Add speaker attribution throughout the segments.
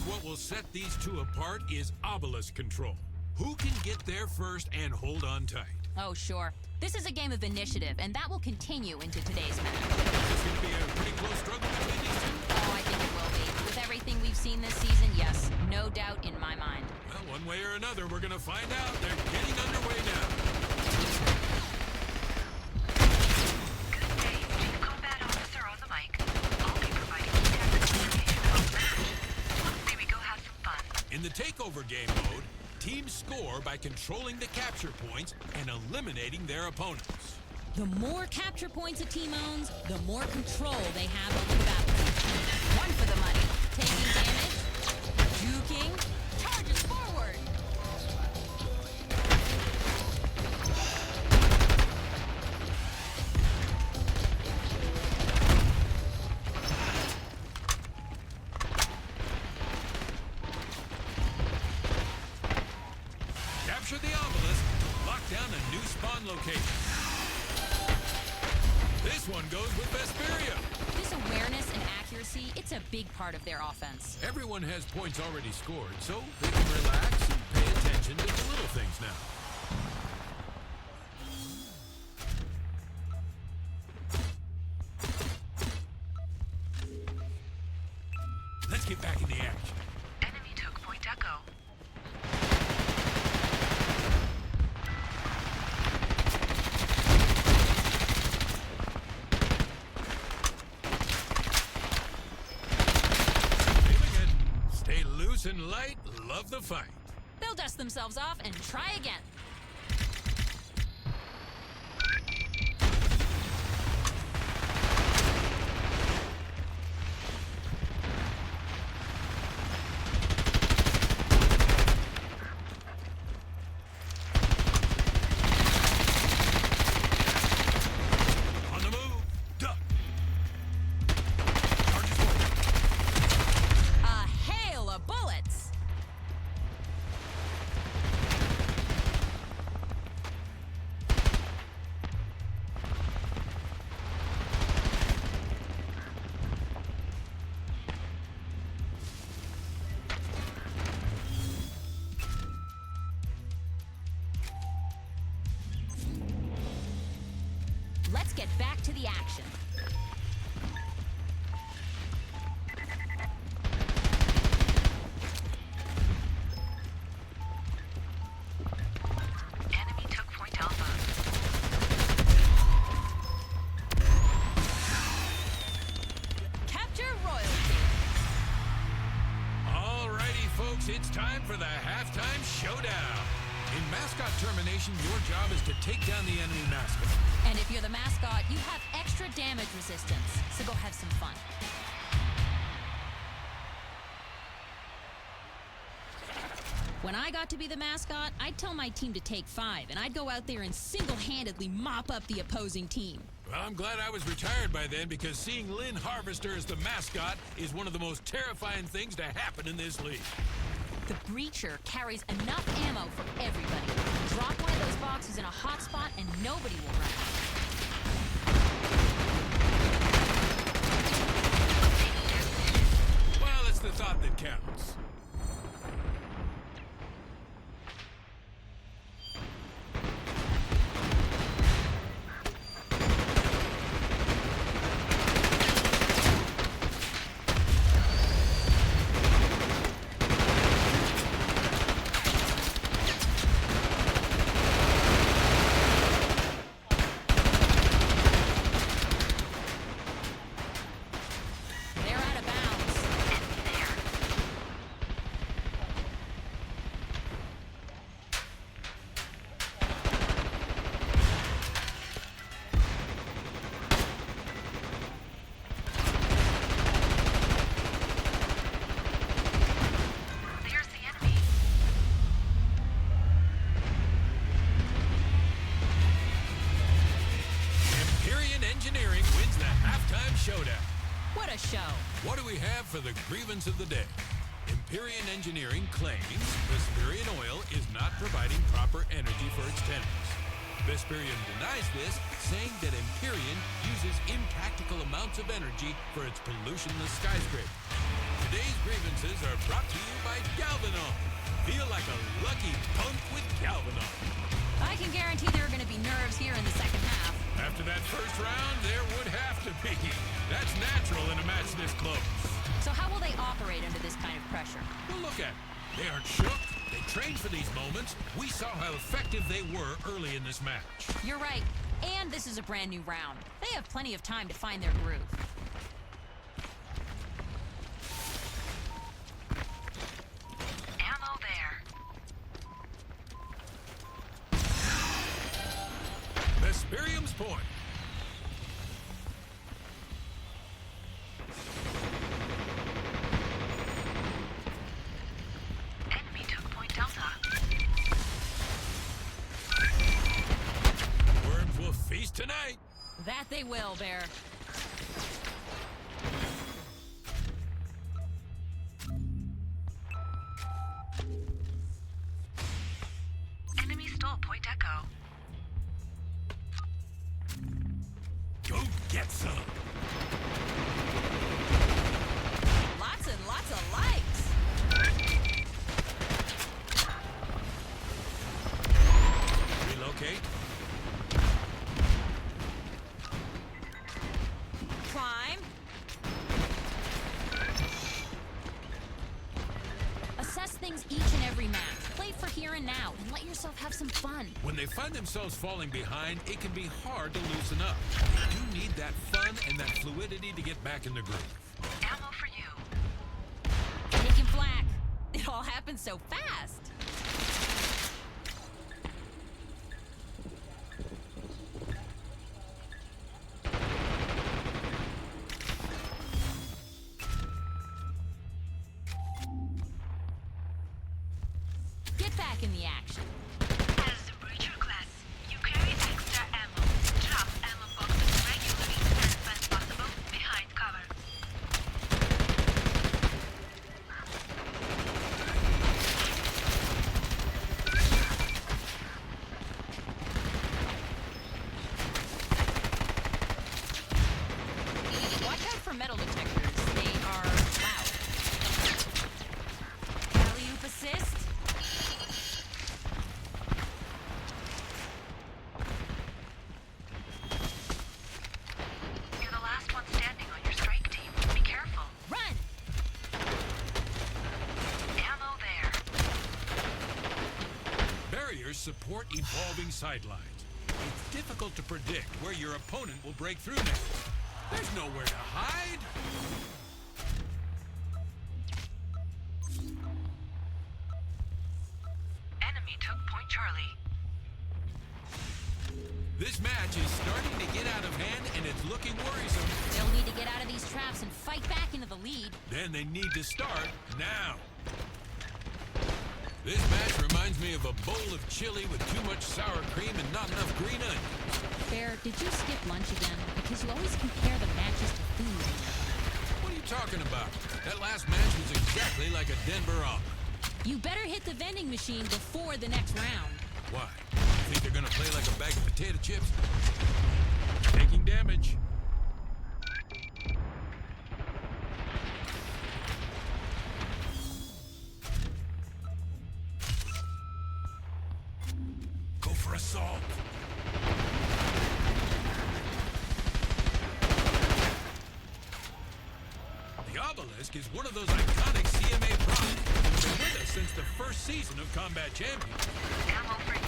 Speaker 1: think what will set these two apart is obelisk control. Who can get there first and hold on tight?
Speaker 2: Oh, sure. This is a game of initiative, and that will continue into today's match.
Speaker 1: Is this going to be a pretty close struggle between these two?
Speaker 2: Oh, I think it will be. With everything we've seen this season, yes. No doubt in my mind.
Speaker 1: Well, one way or another, we're going to find out. They're getting underway now.
Speaker 3: Good day, Chief Combat Officer on the mic. I'll be providing you technical information about the match. Say we go have some fun.
Speaker 1: In the takeover game mode, teams score by controlling the capture points and eliminating their opponents.
Speaker 2: The more capture points a team owns, the more control they have over the battlefield. One for the money. Taking damage, juking, charges forward.
Speaker 1: Capture the obelisk to lock down a new spawn location. This one goes with Vesperia.
Speaker 2: This awareness and accuracy, it's a big part of their offense.
Speaker 1: Everyone has points already scored, so they can relax and pay attention to the little things now. Let's get back in the action.
Speaker 3: Enemy took Point Echo.
Speaker 1: Stay loose and light, love the fight.
Speaker 2: They'll dust themselves off and try again.
Speaker 1: On the move, duck. Charges forward.
Speaker 2: A hail of bullets. Let's get back to the action.
Speaker 3: Enemy took Point Alpha.
Speaker 2: Capture royalty.
Speaker 1: Alrighty, folks, it's time for the halftime showdown. In mascot termination, your job is to take down the enemy mascot.
Speaker 2: And if you're the mascot, you have extra damage resistance. So go have some fun. When I got to be the mascot, I'd tell my team to take 5, and I'd go out there and single-handedly mop up the opposing team.
Speaker 1: Well, I'm glad I was retired by then, because seeing Lynn Harvester as the mascot is one of the most terrifying things to happen in this league.
Speaker 2: The breacher carries enough ammo for everybody. Drop one of those boxes in a hot spot and nobody will run out.
Speaker 1: Well, it's the thought that counts.
Speaker 2: They're out of bounds.
Speaker 3: There's the enemy.
Speaker 1: Empyrean Engineering wins the halftime showdown.
Speaker 2: What a show.
Speaker 1: What do we have for the grievance of the day? Empyrean Engineering claims Vesperian oil is not providing proper energy for its tenants. Vesperian denies this, saying that Empyrean uses impractical amounts of energy for its pollutionless skyscraper. Today's grievances are brought to you by Galvanon. Feel like a lucky punk with Galvanon.
Speaker 2: I can guarantee there are going to be nerves here in the second half.
Speaker 1: After that first round, there would have to be. That's natural in a match this close.
Speaker 2: So how will they operate under this kind of pressure?
Speaker 1: Well, look at it. They aren't shook. They trained for these moments. We saw how effective they were early in this match.
Speaker 2: You're right. And this is a brand new round. They have plenty of time to find their groove.
Speaker 3: Ammo there.
Speaker 1: Vesperium's point.
Speaker 3: Enemy took point Delta.
Speaker 1: Worms will feast tonight.
Speaker 2: That they will, Bear.
Speaker 3: Enemy stole point Echo.
Speaker 1: Go get some.
Speaker 2: Lots and lots of likes.
Speaker 1: Relocate.
Speaker 2: Climb. Assess things each and every match. Play for here and now and let yourself have some fun.
Speaker 1: When they find themselves falling behind, it can be hard to loosen up. You need that fun and that fluidity to get back in the groove.
Speaker 3: Ammo for you.
Speaker 2: Taking flak. It all happened so fast. Get back in the action.
Speaker 3: As the breacher class, you carry extra ammo. Drop ammo boxes regularly and when possible behind cover.
Speaker 2: Watch out for metal detectors. They are loud. Alley-oop assist.
Speaker 3: You're the last one standing on your strike team. Be careful.
Speaker 2: Run!
Speaker 3: Ammo there.
Speaker 1: Barriers support evolving sidelines. It's difficult to predict where your opponent will break through next. There's nowhere to hide.
Speaker 3: Enemy took point Charlie.
Speaker 1: This match is starting to get out of hand and it's looking worrisome.
Speaker 2: They'll need to get out of these traps and fight back into the lead.
Speaker 1: Then they need to start now. This match reminds me of a bowl of chili with too much sour cream and not enough green onions.
Speaker 2: Bear, did you skip lunch again? Because you always compare the matches to food.
Speaker 1: What are you talking about? That last match was exactly like a Denver omelet.
Speaker 2: You better hit the vending machine before the next round.
Speaker 1: Why? You think they're gonna play like a bag of potato chips? Taking damage. Go for assault. The obelisk is one of those iconic CMA props that's been with us since the first season of Combat Champions.
Speaker 3: Ammo for you.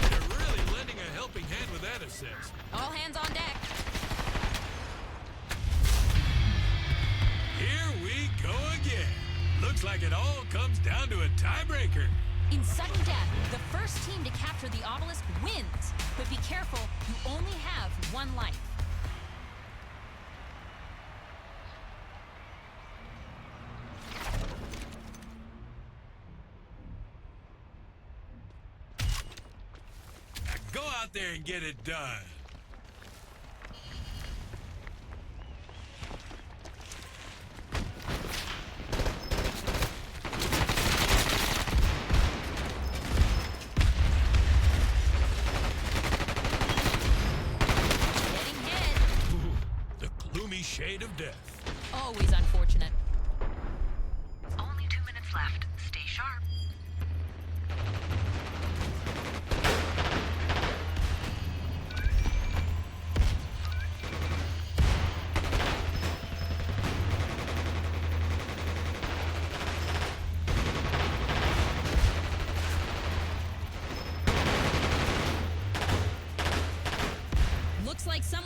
Speaker 1: They're really lending a helping hand with that assist.
Speaker 2: All hands on deck.
Speaker 1: Here we go again. Looks like it all comes down to a tiebreaker.
Speaker 2: In sudden death, the first team to capture the obelisk wins. But be careful, you only have one life.
Speaker 1: Now go out there and get it done.
Speaker 2: Getting hit.
Speaker 1: Ooh, the gloomy shade of death.
Speaker 2: Always unfortunate.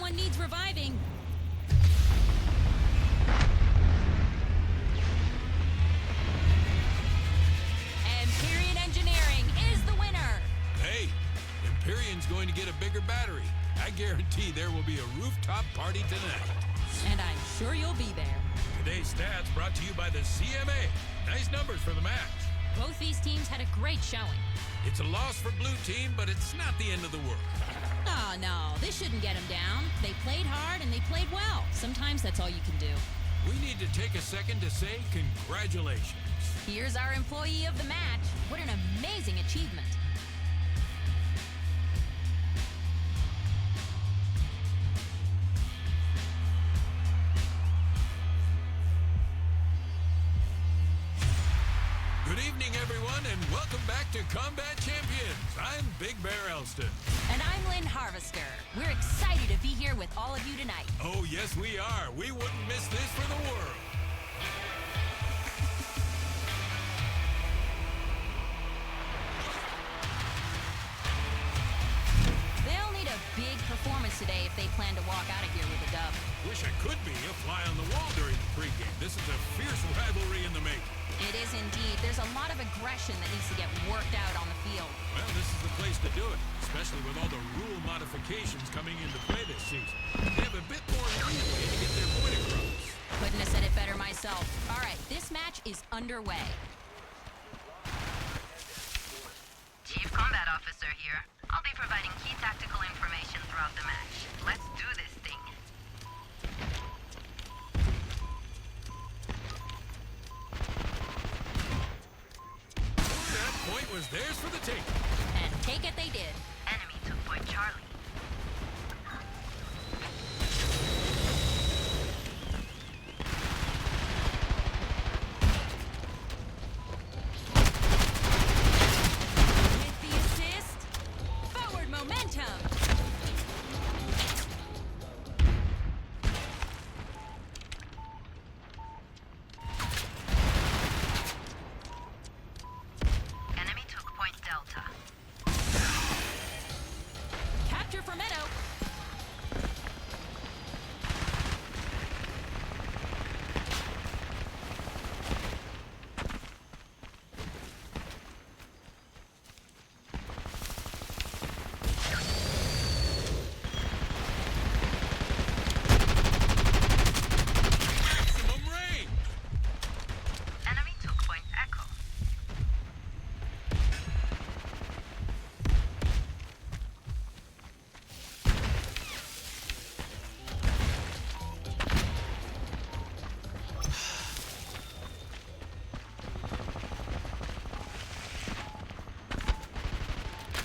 Speaker 2: Someone needs reviving. Empyrean Engineering is the winner.
Speaker 1: Hey, Empyrean's going to get a bigger battery. I guarantee there will be a rooftop party tonight.
Speaker 2: And I'm sure you'll be there.
Speaker 1: Today's stats brought to you by the CMA. Nice numbers for the match.
Speaker 2: Both these teams had a great showing.
Speaker 1: It's a loss for blue team, but it's not the end of the world.
Speaker 2: Oh, no, this shouldn't get them down. They played hard and they played well. Sometimes that's all you can do.
Speaker 1: We need to take a second to say congratulations.
Speaker 2: Here's our employee of the match. What an amazing achievement.
Speaker 1: Good evening, everyone, and welcome back to Combat Champions. I'm Big Bear Elston.
Speaker 2: And I'm Lynn Harvester. We're excited to be here with all of you tonight.
Speaker 1: Oh, yes, we are. We wouldn't miss this for the world.
Speaker 2: They'll need a big performance today if they plan to walk out of here with a dub.
Speaker 1: Wish I could be a fly on the wall during the pregame. This is a fierce rivalry in the making.
Speaker 2: It is indeed. There's a lot of aggression that needs to get worked out on the field.
Speaker 1: Well, this is the place to do it, especially with all the rule modifications coming into play this season. They have a bit more leeway to get their point across.
Speaker 2: Couldn't have said it better myself. All right, this match is underway.
Speaker 3: Chief Combat Officer here. I'll be providing key tactical information throughout the match. Let's do this thing.
Speaker 1: That point was theirs for the taking.
Speaker 2: And take it they did.
Speaker 3: Enemy took point Charlie.
Speaker 2: With the assist, forward momentum.
Speaker 3: Enemy took point Delta.
Speaker 2: Capture for Meadow.
Speaker 1: Maximum range.
Speaker 3: Enemy took point Echo.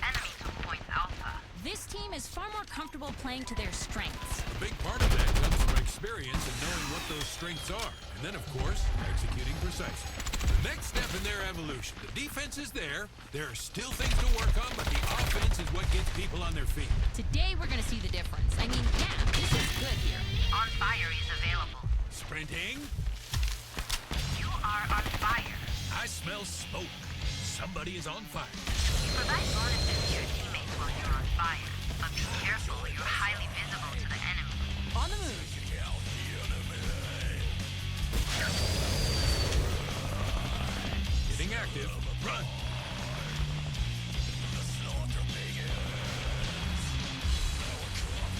Speaker 3: Enemy took point Alpha.
Speaker 2: This team is far more comfortable playing to their strengths.
Speaker 1: A big part of that comes from experience and knowing what those strengths are. And then, of course, executing precisely. The next step in their evolution. The defense is there. There are still things to work on, but the offense is what gets people on their feet.
Speaker 2: Today we're going to see the difference. I mean, yeah, this is good here.
Speaker 3: On fire is available.
Speaker 1: Sprinting.
Speaker 3: You are on fire.
Speaker 1: I smell smoke. Somebody is on fire.
Speaker 3: You provide bonuses to your teammates while you're on fire. But be careful, you're highly visible to the enemy.
Speaker 2: On the move.
Speaker 1: Getting active. Run.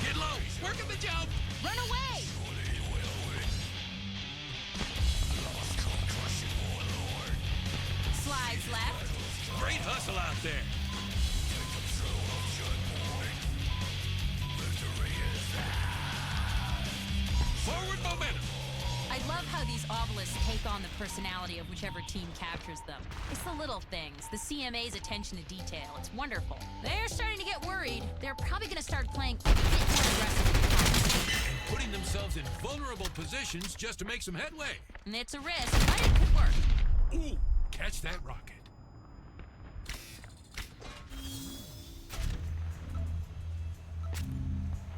Speaker 1: Get low. Work at the jump.
Speaker 2: Run away! Slides left.
Speaker 1: Great hustle out there. Forward momentum.
Speaker 2: I love how these obelisks take on the personality of whichever team captures them. It's the little things, the CMA's attention to detail. It's wonderful. They're starting to get worried. They're probably going to start playing a bit more aggressive.
Speaker 1: And putting themselves in vulnerable positions just to make some headway.
Speaker 2: And it's a risk, but it could work.
Speaker 1: Ooh, catch that rocket.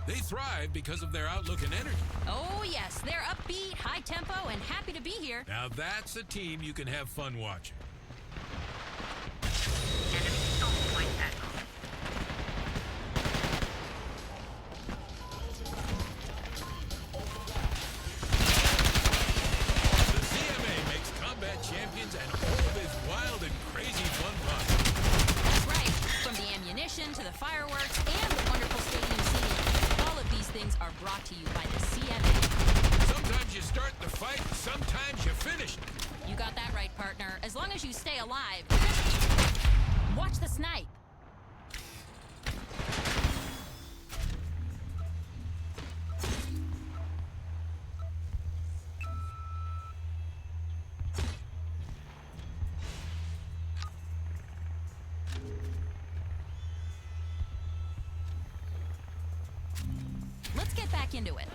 Speaker 1: They thrive because of their outlook and energy.
Speaker 2: Oh, yes, they're upbeat, high tempo, and happy to be here.
Speaker 1: Now that's a team you can have fun watching.
Speaker 3: Enemy stole point Echo.
Speaker 2: brought to you by the CMA.
Speaker 1: Sometimes you start the fight, sometimes you finish it.
Speaker 2: You got that right, partner. As long as you stay alive. Watch the snipe. Let's get back into it.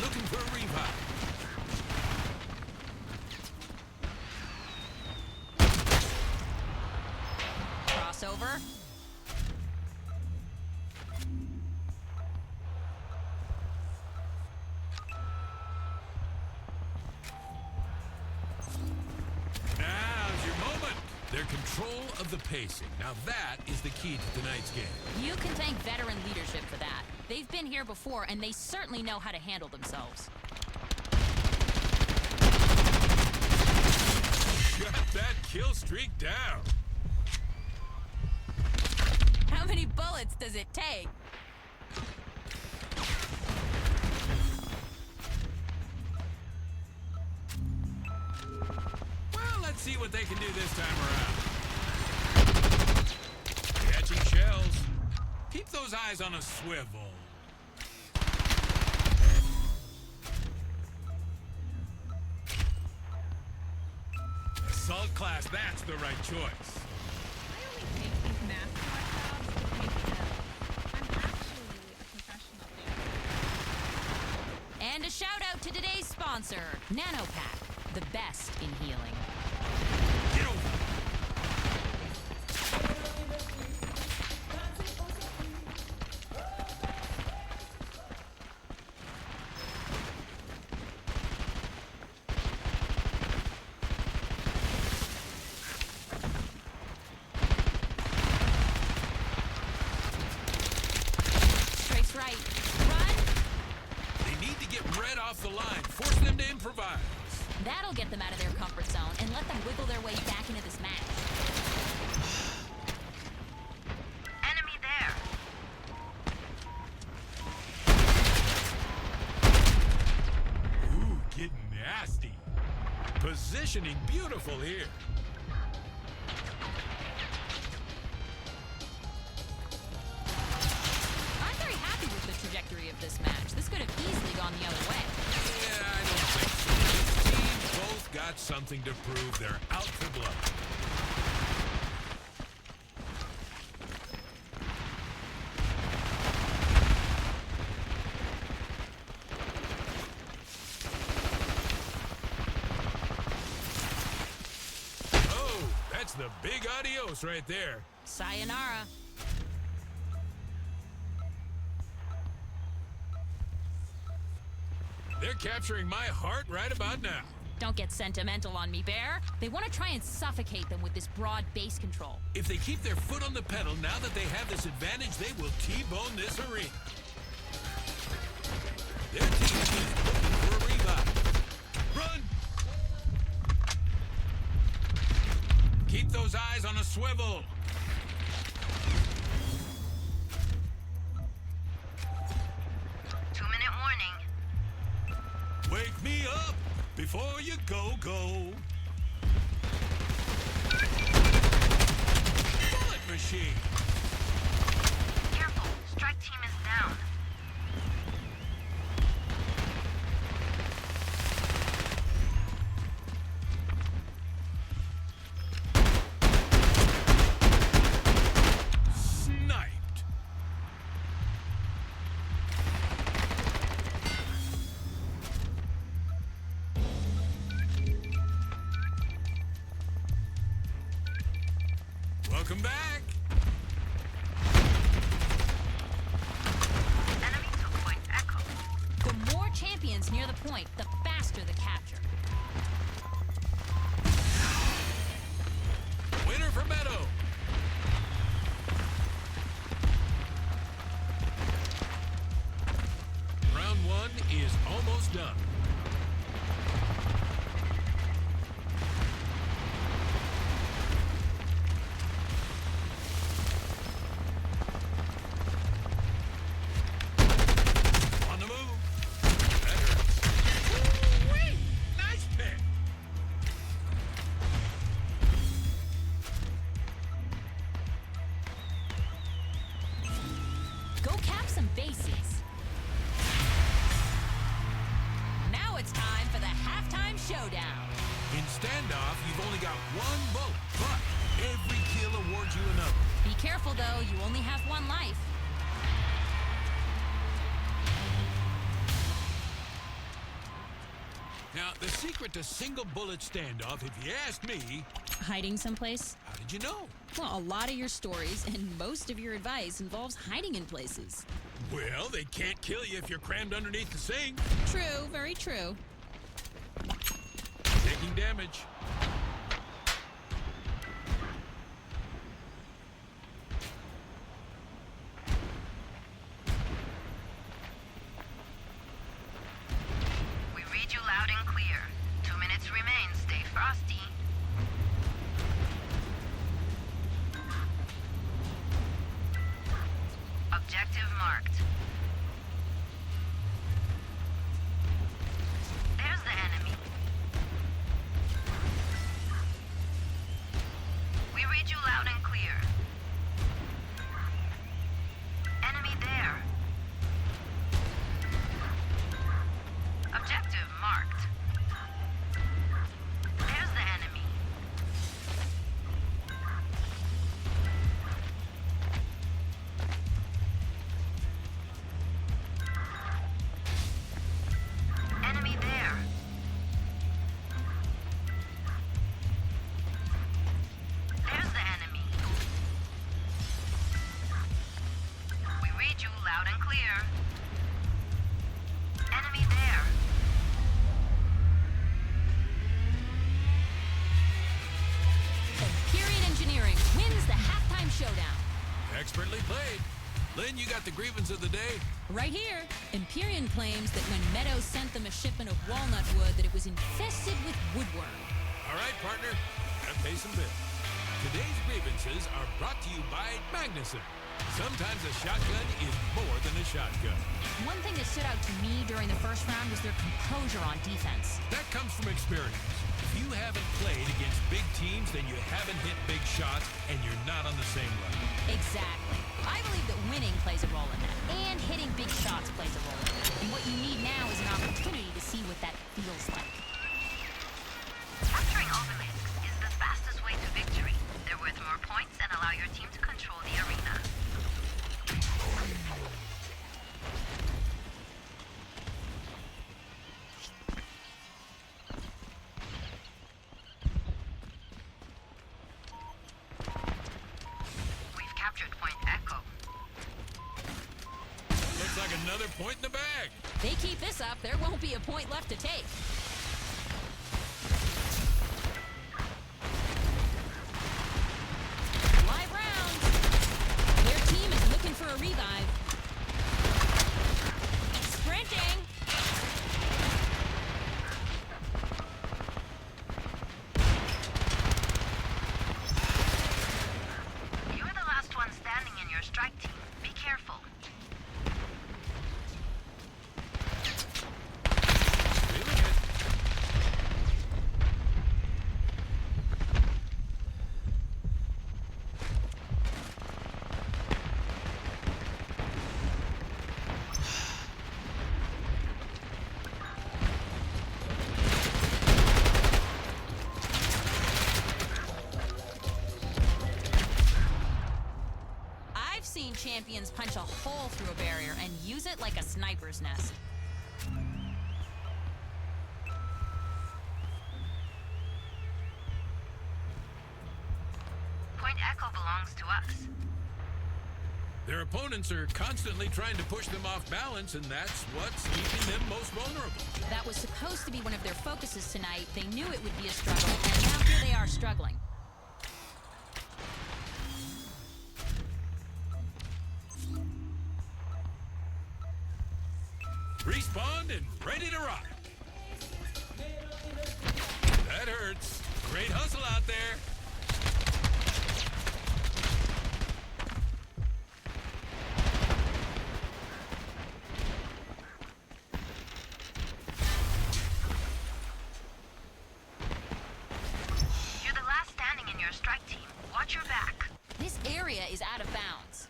Speaker 1: Looking for a revive.
Speaker 2: Crossover.
Speaker 1: Now's your moment. Their control of the pacing. Now that is the key to tonight's game.
Speaker 2: You can thank veteran leadership for that. They've been here before, and they certainly know how to handle themselves.
Speaker 1: Shut that kill streak down.
Speaker 2: How many bullets does it take?
Speaker 1: Well, let's see what they can do this time around. Catching shells. Keep those eyes on a swivel. Assault class, that's the right choice.
Speaker 4: I only take these mascot jobs to pay the bills. I'm actually a professional dancer.
Speaker 2: And a shout out to today's sponsor, NanoPack, the best in healing.
Speaker 1: Get over.
Speaker 2: Straight's right. Run!
Speaker 1: They need to get red off the line. Force them to improvise.
Speaker 2: That'll get them out of their comfort zone and let them wiggle their way back into this match.
Speaker 3: Enemy there.
Speaker 1: Ooh, getting nasty. Positioning beautiful here.
Speaker 2: I'm very happy with the trajectory of this match. This could have easily gone the other way.
Speaker 1: Yeah, I don't think so. These teams both got something to prove. They're out for blood. Oh, that's the big adios right there.
Speaker 2: Sayonara.
Speaker 1: They're capturing my heart right about now.
Speaker 2: Don't get sentimental on me, Bear. They want to try and suffocate them with this broad base control.
Speaker 1: If they keep their foot on the pedal, now that they have this advantage, they will T-bone this arena. Their team is looking for a revive. Run! Keep those eyes on a swivel.
Speaker 3: Two-minute warning.
Speaker 1: Wake me up before you go. Bullet machine.
Speaker 3: Careful. Strike team is down.
Speaker 1: Sniped. Welcome back.
Speaker 3: Enemy took point Echo.
Speaker 2: The more champions near the point, the faster the capture.
Speaker 1: Winner for Meadow. Round one is almost done.
Speaker 2: halftime showdown.
Speaker 1: In standoff, you've only got one vote, but every kill awards you another.
Speaker 2: Be careful, though. You only have one life.
Speaker 1: Now, the secret to single bullet standoff, if you ask me,
Speaker 2: Hiding someplace?
Speaker 1: how did you know?
Speaker 2: Well, a lot of your stories and most of your advice involves hiding in places.
Speaker 1: Well, they can't kill you if you're crammed underneath the sink.
Speaker 2: True, very true.
Speaker 1: Taking damage.
Speaker 3: We read you loud and clear. 2 minutes remain. Stay frosty. Objective marked. There's the enemy. We read you loud and clear. Enemy there. Objective marked. There's the enemy. Enemy there. There's the enemy. We read you loud and clear. Enemy there.
Speaker 2: Period Engineering wins the halftime showdown.
Speaker 1: Expertly played. Lynn, you got the grievance of the day.
Speaker 2: Right here, Empyrean claims that when Meadows sent them a shipment of walnut wood, that it was infested with woodworm.
Speaker 1: All right, partner. That pays some bills. Today's grievances are brought to you by Magnuson. Sometimes a shotgun is more than a shotgun.
Speaker 2: One thing that stood out to me during the first round was their composure on defense.
Speaker 1: That comes from experience. If you haven't played against big teams, then you haven't hit big shots, and you're not on the same level.
Speaker 2: Exactly. I believe that winning plays a role in that, and hitting big shots plays a role in it. And what you need now is an opportunity to see what that feels like.
Speaker 3: Capturing obelisks is the fastest way to victory. They're worth more points and allow your team to control the arena. We've captured Point Echo.
Speaker 1: Looks like another point in the bag.
Speaker 2: They keep this up, there won't be a point left to take. Live rounds. Their team is looking for a revive. Sprinting.
Speaker 3: You're the last one standing in your strike team. Be careful.
Speaker 1: Feeling it.
Speaker 2: I've seen champions punch a hole through a barrier and use it like a sniper's nest.
Speaker 3: Point Echo belongs to us.
Speaker 1: Their opponents are constantly trying to push them off balance, and that's what's keeping them most vulnerable.
Speaker 2: That was supposed to be one of their focuses tonight. They knew it would be a struggle, and now here they are struggling.
Speaker 1: Respawned and ready to rock. That hurts. Great hustle out there.
Speaker 3: You're the last standing in your strike team. Watch your back.
Speaker 2: This area is out of bounds.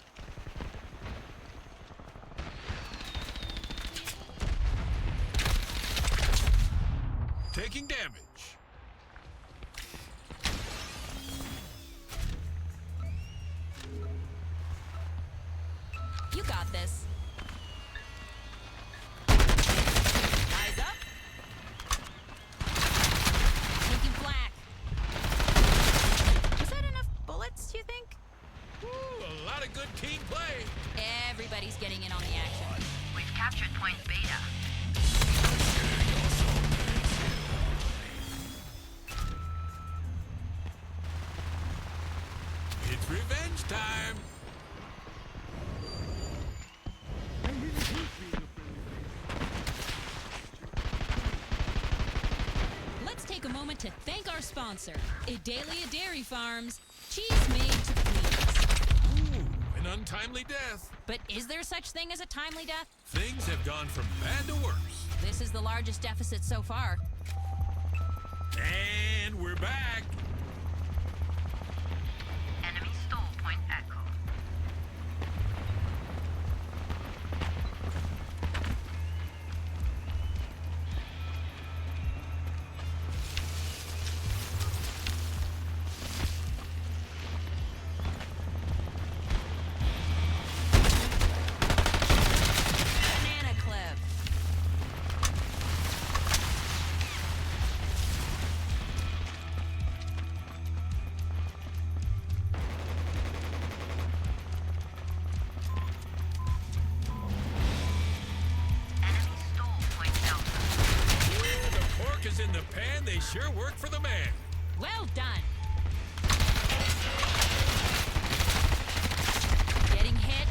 Speaker 1: taking damage.
Speaker 2: You got this. Eyes up. Taking flak. Is that enough bullets, do you think?
Speaker 1: Ooh, a lot of good team play.
Speaker 2: Everybody's getting in on the action.
Speaker 3: We've captured point Beta.
Speaker 1: It's revenge time.
Speaker 2: Let's take a moment to thank our sponsor, Idalia Dairy Farms. Cheese made to please.
Speaker 1: Ooh, an untimely death.
Speaker 2: But is there such thing as a timely death?
Speaker 1: Things have gone from bad to worse.
Speaker 2: This is the largest deficit so far.
Speaker 1: And we're back.
Speaker 3: Enemy stole point Echo.
Speaker 2: Banana clip.
Speaker 3: Enemy stole point Delta.
Speaker 1: Ooh, the pork is in the pan. They sure work for the man.
Speaker 2: Well done. Getting hit.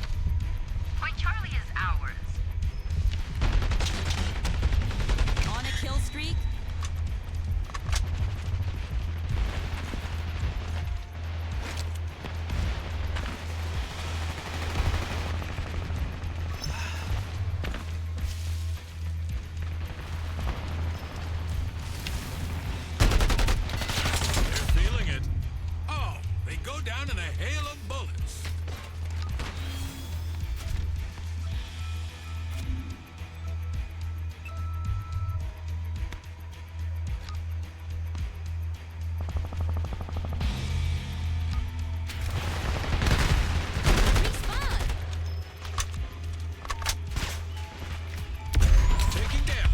Speaker 3: Point Charlie is ours.
Speaker 2: On a kill streak.
Speaker 1: They're feeling it. Oh, they go down in a hail of bullets.
Speaker 2: Respawn.
Speaker 1: Taking damage.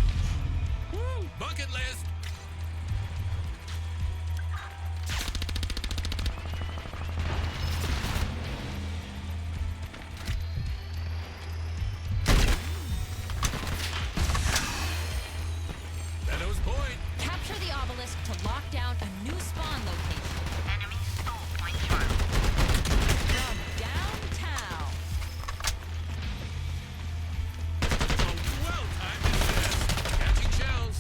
Speaker 1: Woo, bucket list. Meadows Point.
Speaker 2: Capture the obelisk to lock down a new spawn location.
Speaker 3: Enemy stole point Charlie.
Speaker 2: From downtown.
Speaker 1: A well-timed assist. Catching shells.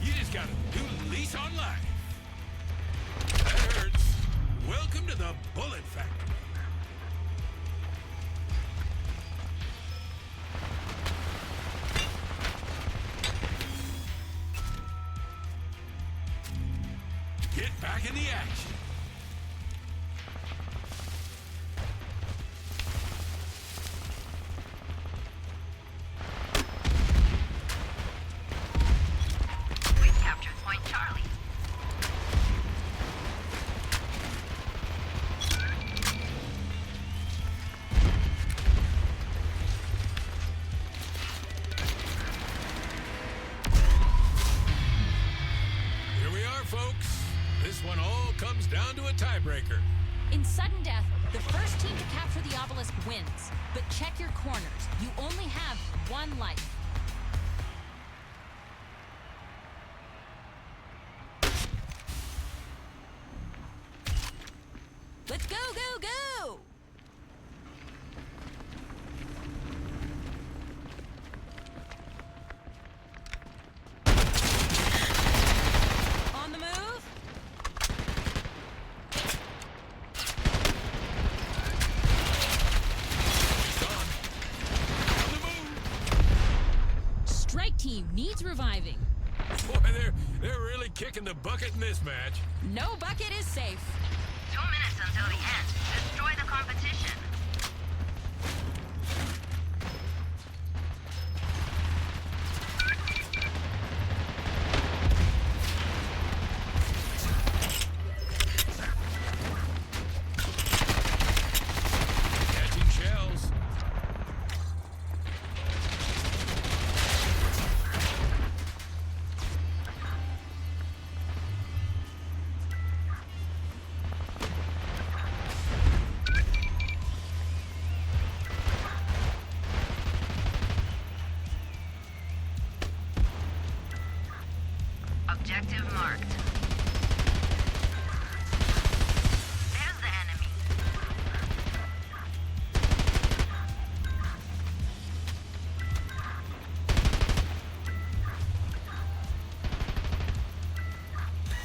Speaker 1: You just got a new lease on life. That hurts. Welcome to the Bullet Factory. Get back in the action.
Speaker 3: We've captured point Charlie.
Speaker 1: Here we are, folks. This one all comes down to a tiebreaker.
Speaker 2: In sudden death, the first team to capture the obelisk wins. But check your corners. You only have one life. Let's go, go, go! On the move.
Speaker 1: He's gone. On the move.
Speaker 2: Strike team needs reviving.
Speaker 1: Boy, they're really kicking the bucket in this match.
Speaker 2: No bucket is safe.
Speaker 3: 2 minutes until the end. Destroy the competition.
Speaker 1: Catching shells.
Speaker 3: Objective marked. There's the enemy.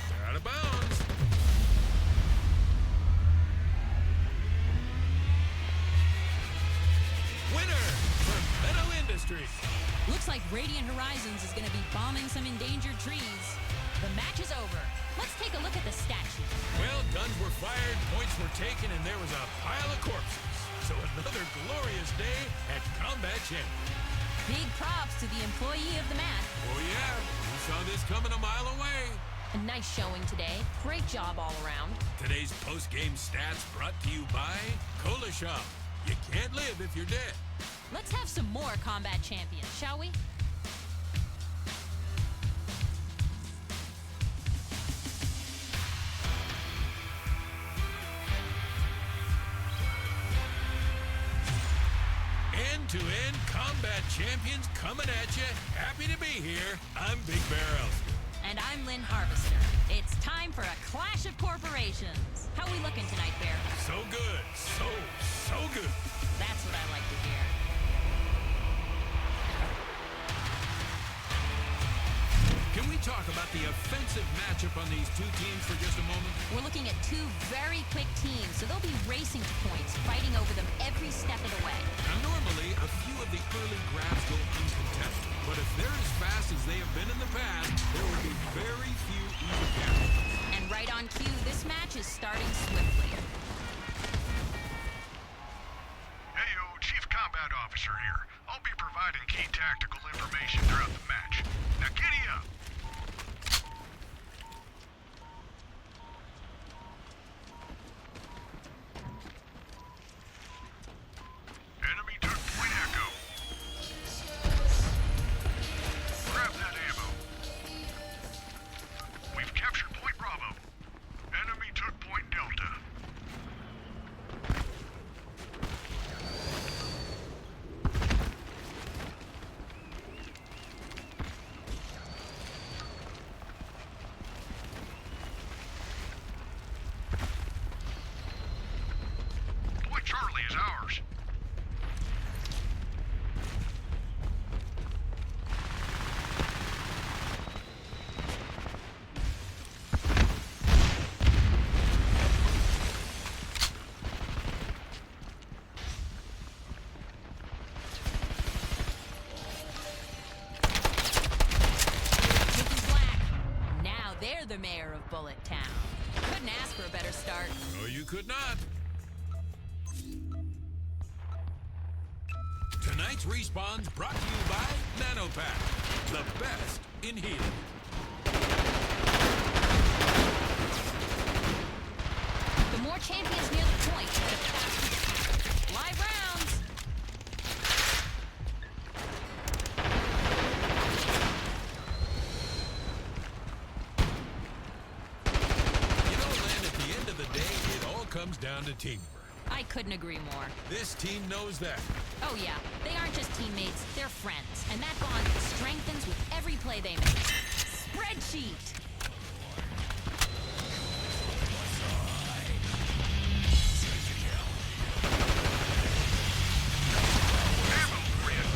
Speaker 1: They're out of bounds. Winner for Meadow Industries.
Speaker 2: Looks like Radiant Horizons is going to be bombing some endangered trees. The match is over. Let's take a look at the stat sheet.
Speaker 1: Well, guns were fired, points were taken, and there was a pile of corpses. So another glorious day at Combat Champion.
Speaker 2: Big props to the employee of the match.
Speaker 1: Oh yeah, we saw this coming a mile away.
Speaker 2: A nice showing today. Great job all around.
Speaker 1: Today's post-game stats brought to you by Cola Shop. You can't live if you're dead.
Speaker 2: Let's have some more Combat Champions, shall we?
Speaker 1: End-to-end Combat Champions coming at you. Happy to be here. I'm Big Bear Elster.
Speaker 2: And I'm Lynn Harvester. It's time for a clash of corporations. How we looking tonight, Bear?
Speaker 1: So good. So good.
Speaker 2: That's what I like to hear.
Speaker 1: Can we talk about the offensive matchup on these two teams for just a moment?
Speaker 2: We're looking at two very quick teams, so they'll be racing to points, fighting over them every step of the way.
Speaker 1: Now, normally, a few of the early grabs go uncontested. But if they're as fast as they have been in the past, there will be very few easy captures.
Speaker 2: And right on cue, this match is starting swiftly.
Speaker 5: Heyo, Chief Combat Officer here. I'll be providing key tactical information throughout the match. Now giddy up! Enemy took point Echo. Grab that ammo. We've captured point Bravo. Enemy took point Delta. Point Charlie is ours.
Speaker 2: Taking flack. Now they're the mayor of Bullet Town. Couldn't ask for a better start.
Speaker 1: No, you could not. Tonight's respawn's brought to you by NanoPack, the best in healing.
Speaker 2: The more champions near the point, the faster. Live rounds.
Speaker 1: You know, Len, at the end of the day, it all comes down to teamwork.
Speaker 2: I couldn't agree more.
Speaker 1: This team knows that.
Speaker 2: Oh yeah, they aren't just teammates, they're friends. And that bond strengthens with every play they make. Spreadsheet!
Speaker 5: Ammo grid.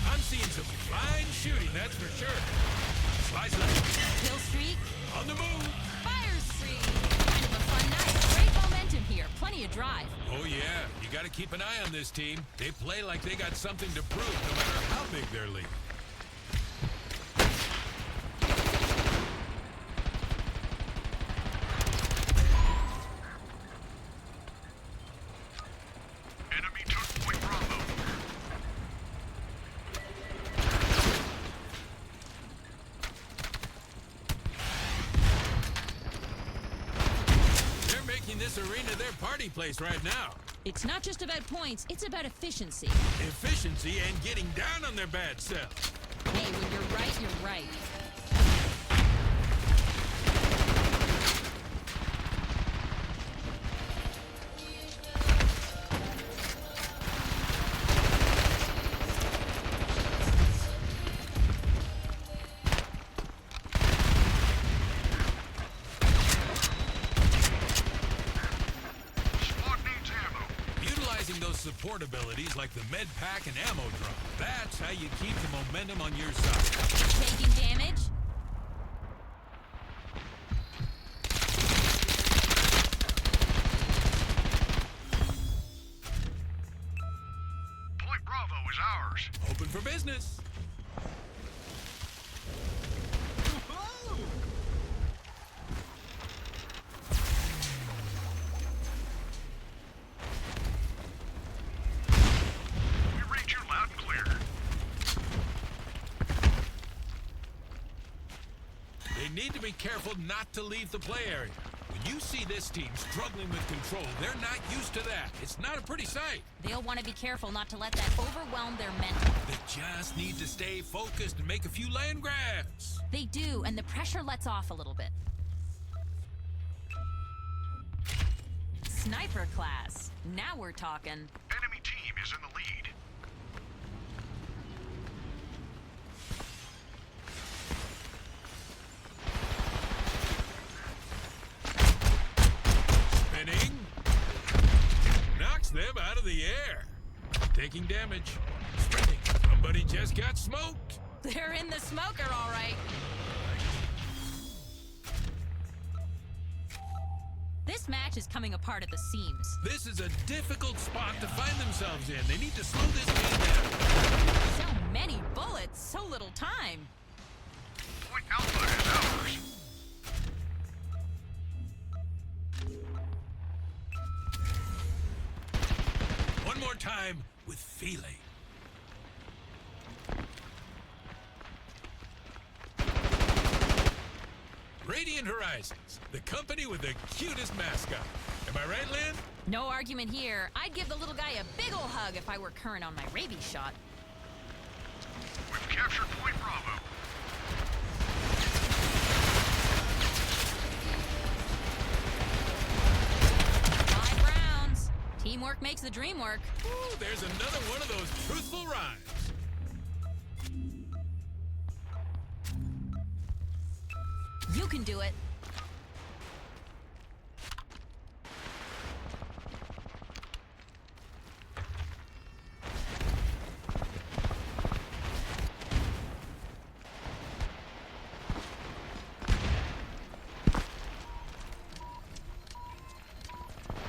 Speaker 1: I'm seeing some fine shooting, that's for sure. Slice left.
Speaker 2: Kill streak,
Speaker 1: On the move.
Speaker 2: fire streak. Kind of a fun night. Great momentum here. Plenty of drive.
Speaker 1: Oh, yeah. You got to keep an eye on this team. They play like they got something to prove, no matter how big their lead.
Speaker 5: Enemy took Point Bravo.
Speaker 1: They're making this arena their party place right now.
Speaker 2: It's not just about points, it's about efficiency.
Speaker 1: Efficiency and getting down on their bad self.
Speaker 2: Hey, when you're right, you're right.
Speaker 5: Squad needs ammo.
Speaker 1: Utilizing those support abilities like the med pack and ammo drop. That's how you keep the momentum on your side.
Speaker 2: Taking damage?
Speaker 5: Point Bravo is ours.
Speaker 1: Open for business.
Speaker 5: We read you loud and clear.
Speaker 1: They need to be careful not to leave the play area. When you see this team struggling with control, they're not used to that. It's not a pretty sight.
Speaker 2: They'll want to be careful not to let that overwhelm their mental.
Speaker 1: They just need to stay focused and make a few land grabs.
Speaker 2: They do, and the pressure lets off a little bit. Sniper class. Now we're talking.
Speaker 5: Enemy team is in the lead.
Speaker 1: Spinning. Knocks them out of the air. Taking damage. Sprinting. Somebody just got smoked.
Speaker 2: They're in the smoker, all right. This match is coming apart at the seams.
Speaker 1: This is a difficult spot to find themselves in. They need to slow this game down.
Speaker 2: So many bullets, so little time.
Speaker 5: Point Alpha is ours.
Speaker 1: One more time with feeling. Radiant Horizons, the company with the cutest mascot. Am I right, Lynn?
Speaker 2: No argument here. I'd give the little guy a big ol' hug if I were current on my rabies shot.
Speaker 5: We've captured Point Bravo.
Speaker 2: Five rounds. Teamwork makes the dream work.
Speaker 1: Ooh, there's another one of those truthful rhymes.
Speaker 2: You can do it.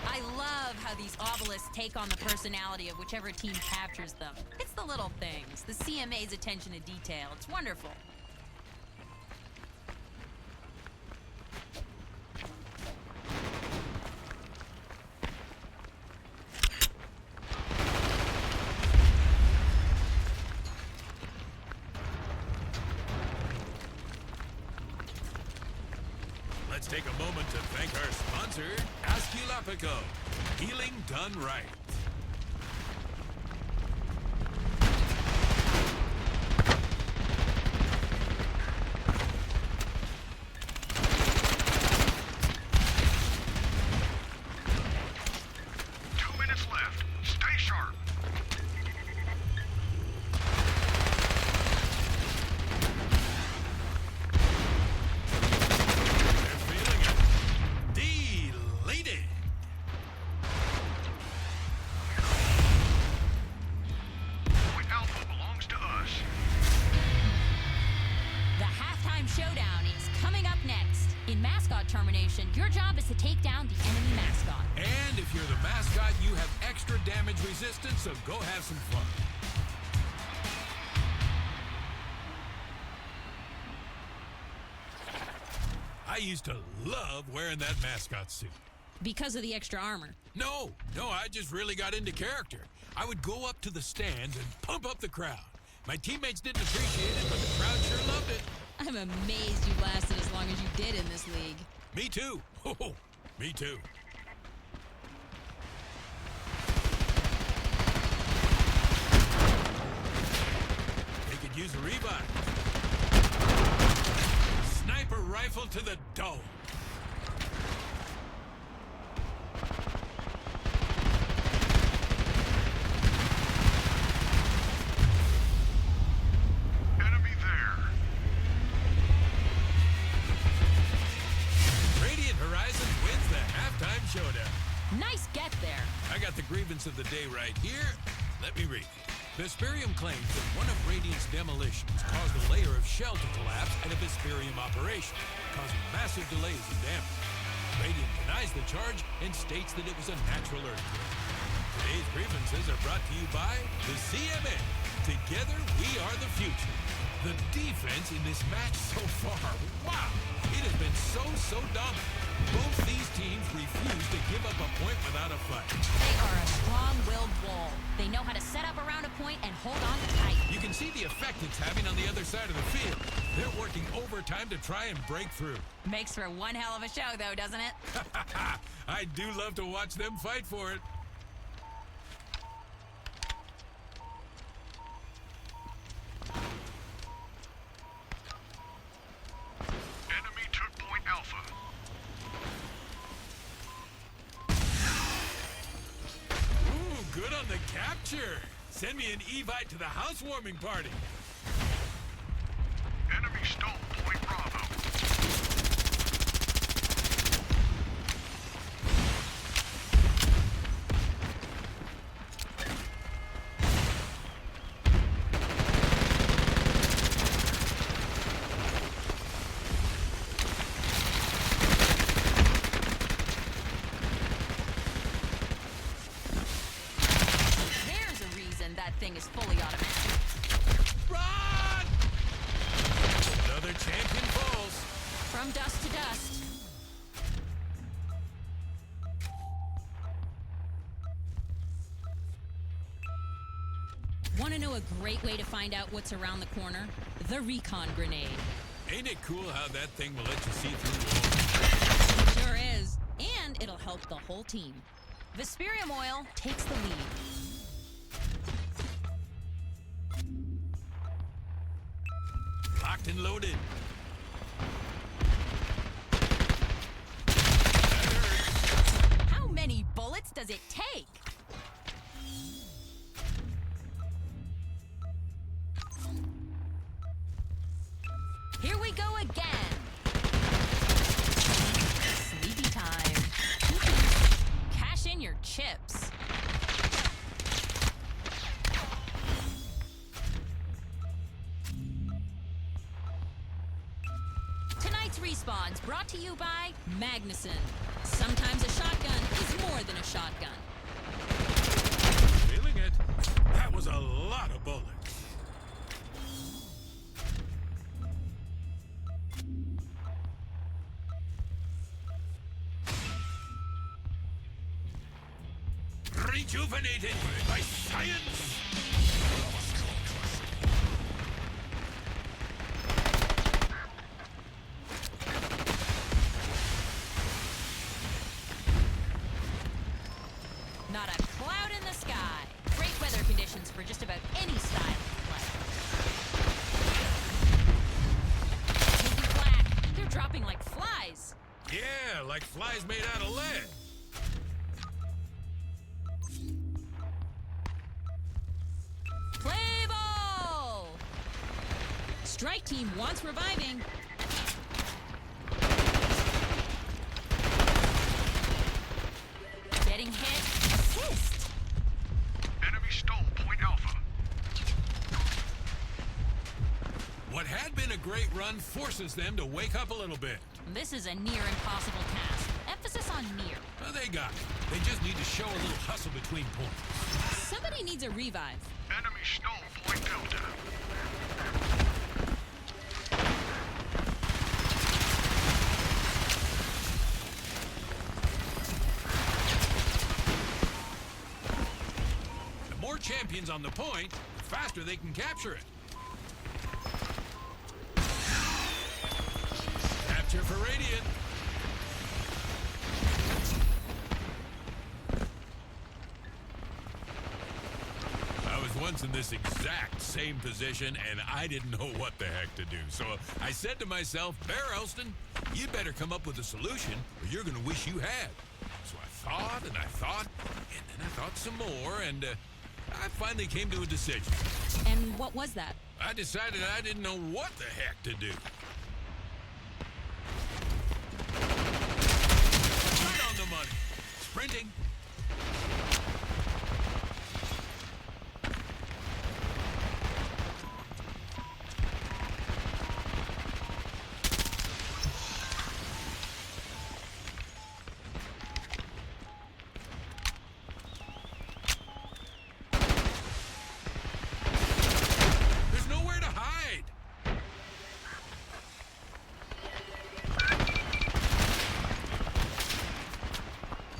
Speaker 2: I love how these obelisks take on the personality of whichever team captures them. It's the little things, the CMA's attention to detail. It's wonderful.
Speaker 1: Let's take a moment to thank our sponsor, Asculapico. Healing done right. damage resistance, so go have some fun. I used to love wearing that mascot suit.
Speaker 2: Because of the extra armor.
Speaker 1: No, I just really got into character. I would go up to the stands and pump up the crowd. My teammates didn't appreciate it, but the crowd sure loved it.
Speaker 2: I'm amazed you lasted as long as you did in this league.
Speaker 1: Me too. Oh, me too. They could use a revive. Sniper rifle to the dome.
Speaker 5: Enemy there.
Speaker 1: Radiant Horizons wins the halftime showdown.
Speaker 2: Nice get there.
Speaker 1: I got the grievance of the day right here. Let me read it. Vesperium claims that one of Radiant's demolitions caused a layer of shell to collapse at a Vesperium operation, causing massive delays and damage. Radiant denies the charge and states that it was a natural earthquake. Today's grievances are brought to you by the CMA. Together, we are the future. The defense in this match so far, wow! It has been so dominant. Both these teams refuse to give up a point without a fight.
Speaker 2: They are a strong-willed wall. They know how to set up around a point and hold on tight.
Speaker 1: You can see the effect it's having on the other side of the field. They're working overtime to try and break through.
Speaker 2: Makes for one hell of a show, though, doesn't it?
Speaker 1: I do love to watch them fight for it.
Speaker 5: Enemy took point Alpha.
Speaker 1: Ooh, good on the capture. Send me an Evite to the housewarming party.
Speaker 5: Enemy stole point Bravo.
Speaker 2: There's a reason that thing is fully automatic.
Speaker 1: Run! Another champion falls.
Speaker 2: From dust to dust. Want to know a great way to find out what's around the corner? The recon grenade.
Speaker 1: Ain't it cool how that thing will let you see through walls?
Speaker 2: It sure is. And it'll help the whole team. Vesperium oil takes the lead.
Speaker 1: Locked and loaded.
Speaker 2: How many bullets does it take? Here we go again. Sleepy time. Cash in your chips. Tonight's respawns brought to you by Magnuson. Sometimes a shotgun is more than a shotgun.
Speaker 1: Feeling it. That was a lot of bullets. Rejuvenated by science.
Speaker 2: Not a cloud in the sky. Great weather conditions for just about any style of play. Taking black. They're dropping like flies.
Speaker 1: Yeah, like flies made out of lead.
Speaker 2: Play ball! Strike team wants reviving. Getting hit. Assist.
Speaker 5: Enemy stole point Alpha.
Speaker 1: What had been a great run forces them to wake up a little bit.
Speaker 2: This is a near impossible task. Emphasis on near.
Speaker 1: Well, they got it. They just need to show a little hustle between points.
Speaker 2: Somebody needs a revive.
Speaker 5: Enemy stole Point Delta.
Speaker 1: The more champions on the point, the faster they can capture it. Capture for Radiant. I was once in this exact same position, and I didn't know what the heck to do. So I said to myself, Bear Elston, you better come up with a solution, or you're going to wish you had. So I thought, and then I thought some more, and I finally came to a decision.
Speaker 2: And what was that?
Speaker 1: I decided I didn't know what the heck to do. Right on the money. Sprinting. There's nowhere to hide.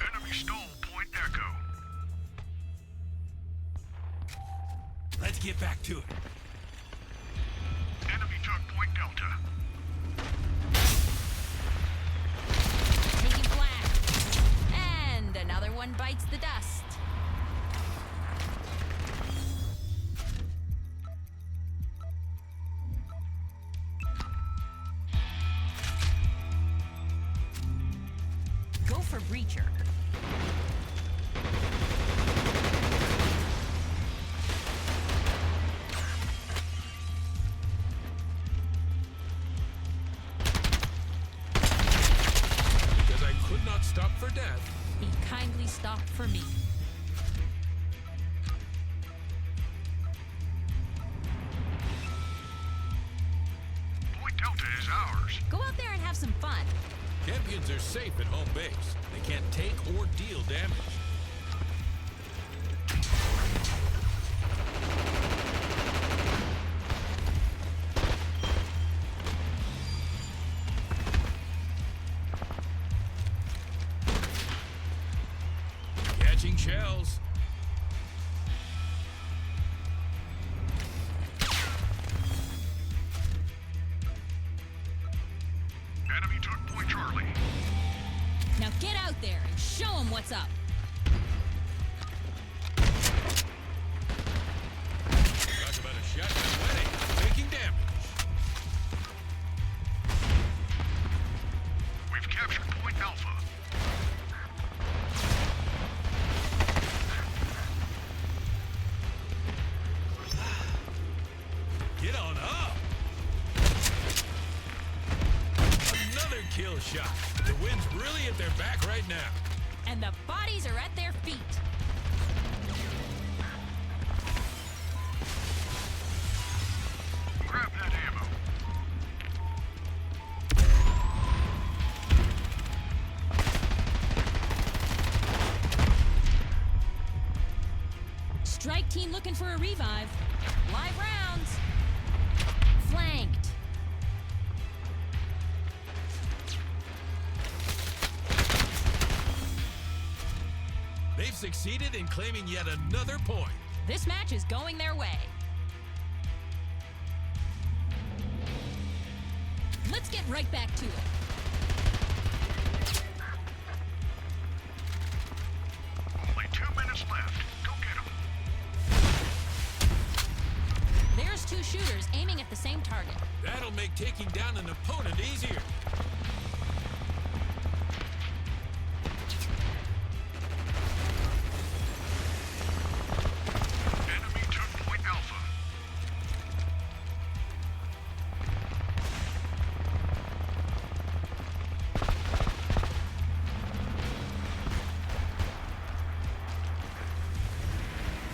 Speaker 5: Enemy stole Point Echo.
Speaker 1: Let's get back to it.
Speaker 5: Enemy took Point Delta.
Speaker 2: Taking flag. And another one bites the dust. Go for Breacher.
Speaker 1: Because I could not stop for death.
Speaker 2: He kindly stopped for me.
Speaker 5: Point Delta is ours.
Speaker 2: Go out there and have some fun.
Speaker 1: Champions are safe at home base. They can't take or deal damage. Catching shells.
Speaker 5: Enemy took Point Charlie.
Speaker 2: Now get out there and show him what's up.
Speaker 1: Talk about a shotgun wedding. Taking damage.
Speaker 5: We've captured Point Alpha.
Speaker 1: Get on up. Another kill shot. The wind's really at their back right now.
Speaker 2: And the bodies are at their feet.
Speaker 5: Grab that ammo.
Speaker 2: Strike team looking for a revive. Live rounds. Flanked.
Speaker 1: They've succeeded in claiming yet another point.
Speaker 2: This match is going their way. Let's get right back to it.
Speaker 5: Only 2 minutes left. Go get 'em.
Speaker 2: There's two shooters aiming at the same target.
Speaker 1: That'll make taking down an opponent easier.
Speaker 5: Enemy took Point Alpha.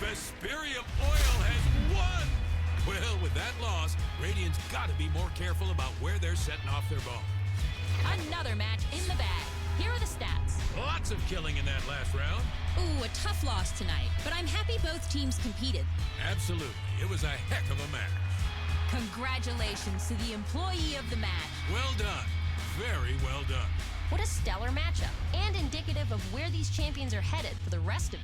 Speaker 1: Vesperium Oil has won! Well, with that loss, Radiant's got to be more careful about where they're setting off their bomb.
Speaker 2: Another match in the bag. Here are the stats.
Speaker 1: Lots of killing in that last round.
Speaker 2: Ooh, a tough loss tonight, but I'm happy both teams competed.
Speaker 1: Absolutely. It was a heck of a match.
Speaker 2: Congratulations to the employee of the match.
Speaker 1: Well done. Very well done.
Speaker 2: What a stellar matchup, and indicative of where these champions are headed for the rest of